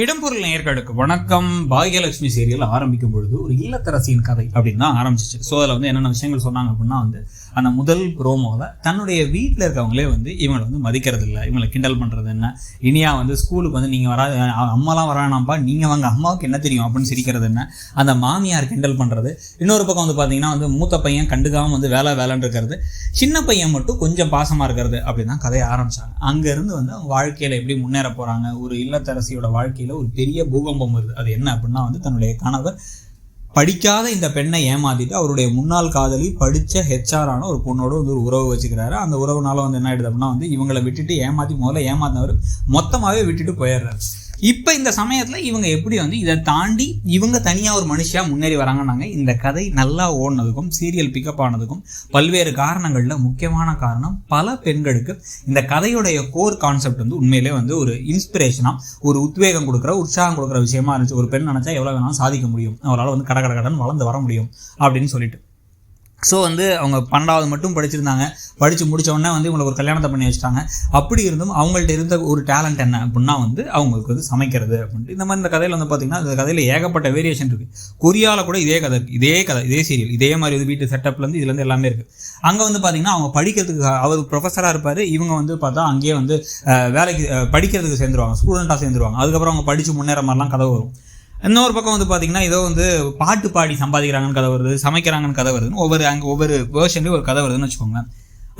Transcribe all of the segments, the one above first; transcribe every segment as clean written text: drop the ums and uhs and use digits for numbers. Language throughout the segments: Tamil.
இடம்பொருள் நேயர்களுக்கு வணக்கம். பாக்யலட்சுமி சீரியல் ஆரம்பிக்கும் பொழுது ஒரு இல்லத்தரசியின் கதை அப்படின்னு தான் ஆரம்பிச்சிச்சு. ஸோ அதில் வந்து என்னென்ன விஷயங்கள் சொன்னாங்க அப்படின்னா அந்த முதல் ப்ரோமோவில் தன்னுடைய வீட்டில் இருக்கவங்களே இவங்களை மதிக்கிறது இல்லை, இவங்களை கிண்டல் பண்ணுறது என்ன, இனியா ஸ்கூலுக்கு நீங்கள் வரா, அம்மாலாம் வரானாப்பா, நீங்கள் வாங்க, அம்மாவுக்கு என்ன தெரியும் அப்படின்னு சிரிக்கிறது என்ன, அந்த மாமியார் கிண்டல் பண்ணுறது. இன்னொரு பக்கம் பார்த்தீங்கன்னா மூத்த பையன் கண்டுக்காமல் வேலைன்னு இருக்கிறது, சின்ன பையன் மட்டும் கொஞ்சம் பாசமாக இருக்கிறது அப்படின்னு தான் கதையை ஆரம்பித்தாங்க. அங்கேருந்து அவங்க வாழ்க்கையில் எப்படி முன்னேற போகிறாங்க, ஒரு இல்லத்தரசியோட வாழ்க்கை ஒரு பெரிய பூகம்பம் வருது. அது என்ன அப்படின்னா தன்னுடைய கணவர் படிக்காத இந்த பெண்ணை ஏமாத்திட்டு அவருடைய முன்னாள் காதலி படித்த ஹெச்ஆரான ஒரு பொண்ணோட ஒரு உறவு வச்சுக்கிறாரு. அந்த உறவுனால என்ன ஆயிடுது அப்படின்னா இவங்களை விட்டுட்டு முதல்ல ஏமாத்தினவர் மொத்தமாகவே விட்டுட்டு போயிடுறாரு. இப்போ இந்த சமயத்தில் இவங்க எப்படி இதை தாண்டி இவங்க தனியாக ஒரு மனுஷியாக முன்னேறி வராங்கன்னாங்க. இந்த கதை நல்லா ஓடினதுக்கும் சீரியல் பிக்கப் ஆனதுக்கும் பல்வேறு காரணங்களில் முக்கியமான காரணம், பல பெண்களுக்கு இந்த கதையுடைய கோர் கான்செப்ட் உண்மையிலே ஒரு இன்ஸ்பிரேஷனாக, ஒரு உத்வேகம் கொடுக்குற, உற்சாகம் கொடுக்குற விஷயமா இருந்துச்சு. ஒரு பெண் நினச்சா எவ்வளோ வேணாலும் சாதிக்க முடியும், அவரால் கடன் வளர்ந்து வர முடியும் அப்படின்னு சொல்லிட்டு. ஸோ அவங்க 12வது மட்டும் படிச்சிருந்தாங்க. படித்து முடித்த உடனே இவங்களுக்கு ஒரு கல்யாணத்தை பண்ணி வச்சுட்டாங்க. அப்படி இருந்தும் அவங்கள்ட்ட இருந்த ஒரு டேலண்ட் என்ன அப்படின்னா அவங்களுக்கு சமைக்கிறது அப்படின்ட்டு. இந்த மாதிரி இந்த கதையில் பார்த்திங்கன்னா இந்த கதையில் ஏகப்பட்ட வேரியேஷன் இருக்குது. கொரியாவில் கூட இதே சீரியல் இதே மாதிரி வீட்டு செட்டப்லேருந்து இதுலேருந்து எல்லாமே இருக்குது. அங்கே பார்த்திங்கன்னா அவங்க படிக்கிறதுக்கு அவர் ப்ரொஃபஸராக இருப்பார், இவங்க பார்த்தா அங்கேயே வேலைக்கு படிக்கிறதுக்கு சேர்ந்துருவாங்க, ஸ்டூடெண்ட்டாக சேர்ந்துருவாங்க. அதுக்கப்புறம் அவங்க படித்து முன்னேற மாதிரிலாம் கதை வரும். இன்னொரு பக்கம் பார்த்தீங்கன்னா ஏதோ பாட்டு பாடி சம்பாதிக்கிறாங்கன்னு கதை வருது, சமைக்கிறாங்கன்னு கதை வருதுன்னு ஒவ்வொரு வேர்ஷன்லேயும் ஒரு கதை வருதுன்னு வச்சுக்கோங்களேன்.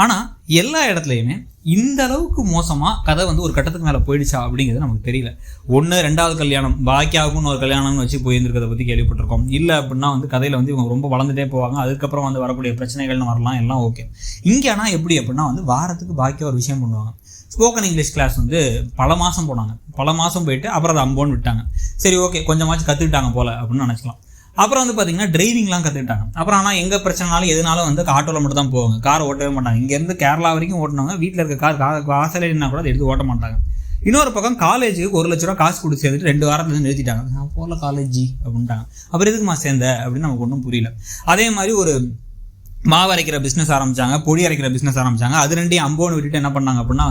ஆனால் எல்லா இடத்துலையுமே இந்த அளவுக்கு மோசமாக கதை ஒரு கட்டத்துக்கு மேலே போயிடுச்சா அப்படிங்கிறது நமக்கு தெரியல. 2வது கல்யாணம், பாக்கியாவுக்கும் ஒரு கல்யாணம்னு வச்சு போயிருக்கிறத பற்றி கேள்விப்பட்டிருக்கோம். இல்லை அப்படின்னா கதையில் இவங்க ரொம்ப வளர்ந்துட்டே போவாங்க, அதுக்கப்புறம் வரக்கூடிய பிரச்சனைகள்னு வரலாம், எல்லாம் ஓகே. இங்கே ஆனால் எப்படி அப்படின்னா வாரத்துக்கு பாக்கியா ஒரு விஷயம் பண்ணுவாங்க. ஸ்போக்கன் இங்கிலீஷ் கிளாஸ் பல மாதம் போனாங்க. பல மாதம் போயிட்டு அப்புறம் அதை அம்போன்னு விட்டாங்க. சரி, ஓகே, கொஞ்சமாச்சும் கற்றுக்கிட்டாங்க போல் அப்படின்னு நினச்சிக்கலாம். அப்புறம் பார்த்தீங்கன்னா டிரைவிங்லாம் கற்றுக்கிட்டாங்க. அப்புறம் ஆனால் எங்கே பிரச்சனைனாலும் எதுனாலும் ஆட்டோவில் மட்டும் தான் போவாங்க, கார் ஓட்டவே மாட்டாங்க. இங்கேருந்து கேரளா வரைக்கும் ஓட்டினவங்க வீட்டில் இருக்க கார் வாசலைன்னா கூட அதை எடுத்து ஓட்ட மாட்டாங்க. இன்னொரு பக்கம் காலேஜுக்கு 1 லட்ச ரூபா காசு கொடுத்து சேர்ந்துட்டு 2 வாரத்துலேருந்து நிறுத்திட்டாங்க. நான் போகல காலேஜி அப்படின்ட்டாங்க. அப்புறம் எதுக்குமா சேர்ந்த அப்படின்னு நமக்கு ஒன்றும் புரியல. அதே மாதிரி ஒரு மாவு அரைக்கிற பிஸ்னஸ் ஆரம்பிச்சாங்க, பொடி அரைக்கிற பிஸ்னஸ் ஆரம்பிச்சாங்க. அது 2 அம்போன்னு விட்டுட்டு என்ன பண்ணாங்க அப்படின்னா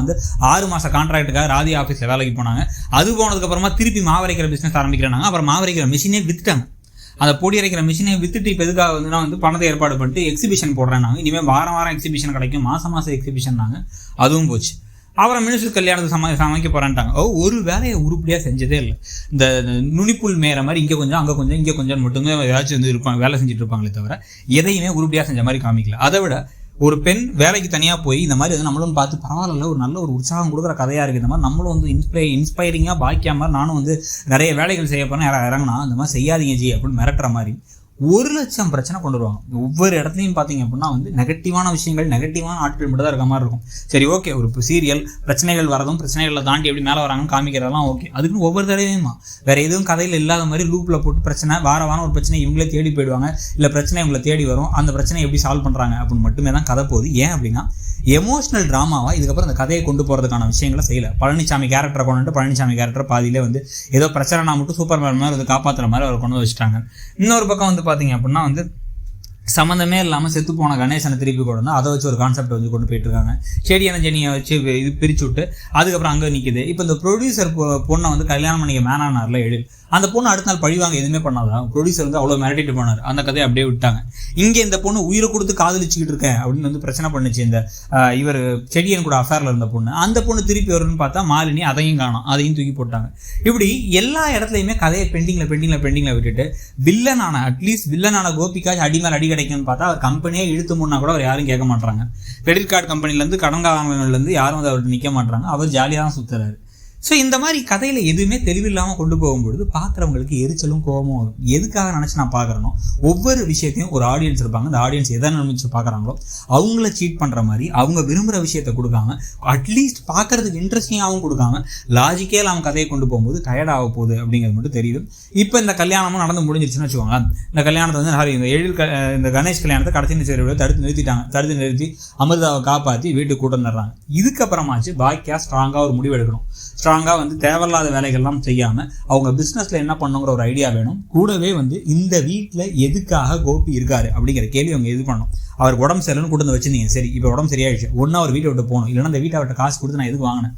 6 மாத கான்ட்ராக்டுக்காக ராதி ஆஃபீஸில் வேலைக்கு போனாங்க. அது போனதுக்கப்புறமா திருப்பி மாவு அரைக்கிற பிஸ்னஸ் ஆரம்பிக்கிறாங்க. அப்புறம் மாவு அரைக்கிற மிஷினே வித்துட்டாங்க. அந்த பொடி அரைக்கிற மிஷினை வித்துட்டு இப்போ எதுக்காக பணத்தை ஏற்பாடு பண்ணிட்டு எக்ஸிபிஷன் போடுறேன். இனிமேல் வாரம் எக்ஸிபிஷன் கிடைக்கும், மாதம் எக்ஸிபிஷன் அதுவும் போச்சு. அப்புறம் மினிஸ்டர் கல்யாணத்துக்கு சமைக்க போகிறான்ட்டாங்க. ஒரு வேலையை உருப்படியாக செஞ்சதே இல்லை. இந்த நுனிப்புல் மேற மாதிரி இங்கே கொஞ்சம் அங்கே கொஞ்சம் இங்கே கொஞ்சம் மட்டுமே ஏதாச்சும் இருப்பாங்க, வேலை செஞ்சுட்டு இருப்பாங்களே தவிர எதையுமே உருப்படியாக செஞ்ச மாதிரி காமிக்கல. அதை விட ஒரு பெண் வேலைக்கு தனியாக போய் இந்த மாதிரி நம்மளும் பார்த்து பரவாயில்ல, ஒரு நல்ல ஒரு உற்சாகம் கொடுக்குற கதையாக இருக்குது. இந்த மாதிரி நம்மளும் இன்ஸ்பைரிங்காக பாக்கியா மாதிரி நானும் நிறைய வேலைகள் செய்ய போகிறேன், இறங்கினா இந்த மாதிரி செய்யாதீங்க ஜி அப்படின்னு மிரட்டுற மாதிரி 1 லட்சம் பிரச்சனை கொண்டு வருவாங்க. ஒவ்வொரு இடத்துலையும் பார்த்தீங்க அப்படின்னா நெகட்டிவான விஷயங்கள், நெகட்டிவான ஆட்கள் மட்டும் தான் இருக்க மாதிரி இருக்கும். சரி, ஓகே, ஒரு சீரியல் பிரச்சனைகள் வரதும் பிரச்சனைகளை தாண்டி எப்படி மேலே வராங்கன்னு காமிக்கிறதெல்லாம் ஓகே. அதுக்குன்னு ஒவ்வொரு தடவையுமா வேறு எதுவும் கதையில் இல்லாத மாதிரி லூப்பில் போட்டு பிரச்சனை வாரம் ஒரு பிரச்சனை இவங்களே தேடி போயிடுவாங்க, இல்லை பிரச்சனை இவங்களை தேடி வரும், அந்த பிரச்சனை எப்படி சால்வ் பண்ணுறாங்க அப்படின்னு மட்டுமே தான் கதை போகுது. ஏன் அப்படின்னா எமோஷனல் ட்ராமாவாக இதுக்கப்புறம் அந்த கதையை கொண்டு போகிறதுக்கான விஷயங்களை செய்யலை. பழனிசாமி கேரக்டரை கொண்டுட்டு பழனிசாமி கேரக்டர் பாதியிலே ஏதோ பிரச்சனைனா மட்டும் சூப்பர் மேன் மாதிரி காப்பாற்றுற மாதிரி அவர் கொண்டு வச்சுட்டாங்க. இன்னொரு பக்கம் பார்த்தீங்க அப்படின்னா சம்மந்தமே இல்லாமல் செத்து போன கணேசனை திருப்பி கொண்டு அதை வச்சு ஒரு கான்செப்ட் கொண்டு போயிட்டு இருக்காங்க. செடியான ஜெனியை வச்சு இது பிரித்து விட்டு அதுக்கப்புறம் அங்கே நிற்கிது. இப்போ இந்த ப்ரொடியூசர் பொண்ணை கல்யாணம் பண்ணிக்க மேனானார்ல எழில், அந்த பொண்ணு அடுத்த நாள் பழிவாங்க எதுவுமே பண்ணாதான். ப்ரொடியூசர் அவ்வளோ மிரட்டிட்டு போனார். அந்த கதையை அப்படியே விட்டாங்க. இங்கே இந்த பொண்ணு உயிரை கொடுத்து காதலிச்சுக்கிட்டு இருக்கேன் அப்படின்னு பிரச்சனை பண்ணுச்சு. இந்த இவர் செடியன் கூட அஃபேரில் இருந்த பொண்ணு, அந்த பொண்ணு திருப்பி வரும்னு பார்த்தா மாலினி அதையும் காணும், அதையும் தூக்கி போட்டாங்க. இப்படி எல்லா இடத்துலையுமே கதையை பெண்டிங்கில் விட்டுட்டு அட்லீஸ்ட் வில்லனான கோபிகா அடிமேல் அடி கிடைக்கும்னு பார்த்தா அவர் கம்பெனியே இழுத்து முன்னா கூட அவர் யாரும் கேட்க மாட்டாங்க. கிரெடிட் கார்டு கம்பெனிலேருந்து கடன்காரங்கள்லேருந்து யாரும் அவர்கிட்ட நிற்க மாட்டாங்க. அவர் ஜாலியாக தான் சுற்றுறாரு. ஸோ இந்த மாதிரி கதையில் எதுவுமே தெளிவில்லாமல் கொண்டு போகும்பொழுது பார்க்குறவங்களுக்கு எரிச்சலும் கோபமும் வரும். எதுக்காக நினச்சி நான் பார்க்குறேனோ ஒவ்வொரு விஷயத்தையும் ஒரு ஆடியன்ஸ் இருப்பாங்க. அந்த ஆடியன்ஸ் எதை நினைச்சு பார்க்குறாங்களோ அவங்கள சீட் பண்ணுற மாதிரி அவங்க விரும்புகிற விஷயத்தை கொடுக்காம, அட்லீஸ்ட் பார்க்குறதுக்கு இன்ட்ரெஸ்டிங்காகவும் கொடுக்காம, லாஜிக்கே அவங்க கதையை கொண்டு போகும்போது டயர்ட் ஆக போகுது அப்படிங்கிறது மட்டும் தெரியுது. இப்போ இந்த கல்யாணமும் நடந்து முடிஞ்சிருச்சுன்னு வச்சுக்கோங்க. இந்த கல்யாணத்தை இந்த கணேஷ் கல்யாணத்தை கடைசி சரி தடுத்து நிறுத்தி அமிர்தாவை காப்பாற்றி வீட்டுக்கு கூட்டம் தர்றாங்க. இதுக்கப்புறமாச்சு பாக்கியா ஸ்ட்ராங்காக ஒரு முடிவு எடுக்கணும். ஸ்ட்ராங்காக தேவையில்லாத வேலைகள்லாம் செய்யாமல் அவங்க பிஸ்னஸில் என்ன பண்ணுங்கிற ஒரு ஐடியா வேணும். கூடவே இந்த வீட்டில் எதுக்காக கோபி இருக்காரு அப்படிங்கிற கேள்வி அவங்க இது பண்ணணும். அவருக்கு உடம்பு சரியில்லைன்னு கூட்டு வந்து வச்சுருந்தீங்க, சரி இப்போ உடம்பு சரியாயிடுச்சு, ஒன்று அவர் வீட்டை விட்டு போகணும், இல்லைன்னா அந்த வீட்டை அவர்கிட்ட காசு கொடுத்து நான் எதுக்கு வாங்கினேன்,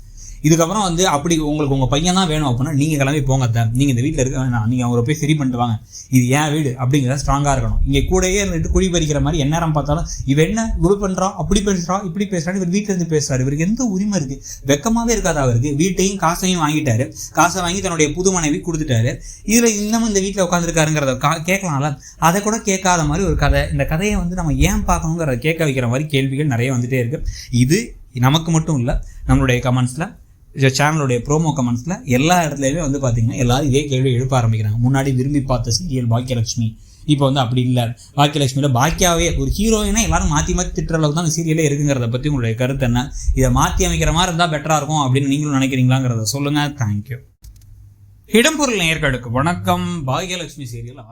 இதுக்கப்புறம் வந்து அப்படி உங்களுக்கு உங்கள் பையன் தான் வேணும் அப்படின்னா நீங்கள் கிளம்பி போங்க தான், நீங்கள் இந்த வீட்டில் இருக்க வேணாம், நீங்கள் அவரை போய் சரி பண்ணிட்டு வாங்க, இது ஏன் வீடு அப்படிங்கிறத ஸ்ட்ராங்காக இருக்கணும். இங்கே கூடயே இருந்துட்டு குழி பறிக்கிற மாதிரி எந்நேரம் பார்த்தாலும் இவன் என்ன இப்படி பண்ணுறா, அப்படி பேசுகிறா, இப்படி பேசுகிறான்னு இவர் வீட்டில் இருந்து பேசுகிறாரு. இவருக்கு எந்த உரிமை இருக்குது? வெக்கமாகவே இருக்காது அவருக்கு. வீட்டையும் காசையும் வாங்கிட்டாரு, காசை வாங்கி தன்னுடைய புது மனைவி கொடுத்துட்டாரு. இதில் இன்னமும் இந்த வீட்டில் உட்காந்துருக்காருங்கிறத கேட்கலாம்ல. அதை கூட கேட்காத மாதிரி ஒரு கதை. இந்த கதையை வந்து நம்ம ஏன் பார்க்கணுங்கிறத கேட்க வைக்கிற மாதிரி கேள்விகள் நிறைய வந்துட்டே இருக்குது. இது நமக்கு மட்டும் இல்லை, நம்மளுடைய கமெண்ட்ஸில், சேனலுடைய ப்ரோமோ கமெண்ட்ஸில் எல்லா இடத்துலையுமே வந்து பார்த்திங்கன்னா எல்லாரும் இதே கேள்வி எழுப்ப ஆரம்பிக்கிறாங்க. முன்னாடி விரும்பி பார்த்த சீரியல் பாக்கியலட்சுமி, இப்போ வந்து அப்படி இல்லை. பாக்கியலட்சுமியில் பாக்கியாவே ஒரு ஹீரோயினா எல்லாரும் மாற்றி மாற்றி திட்டுற அளவுக்கு தான் அந்த சீரியலே இருக்குங்கிறத பற்றி உங்களுடைய கருத்து என்ன? இதை மாற்றி அமைக்கிற மாதிரி இருந்தால் பெட்டராக இருக்கும் அப்படின்னு நீங்களும் நினைக்கிறீங்களாங்கிறத சொல்லுங்கள். தேங்க்யூ. இடம்பொருள் நேயர்களுக்கு வணக்கம். பாக்கியலட்சுமி சீரியல்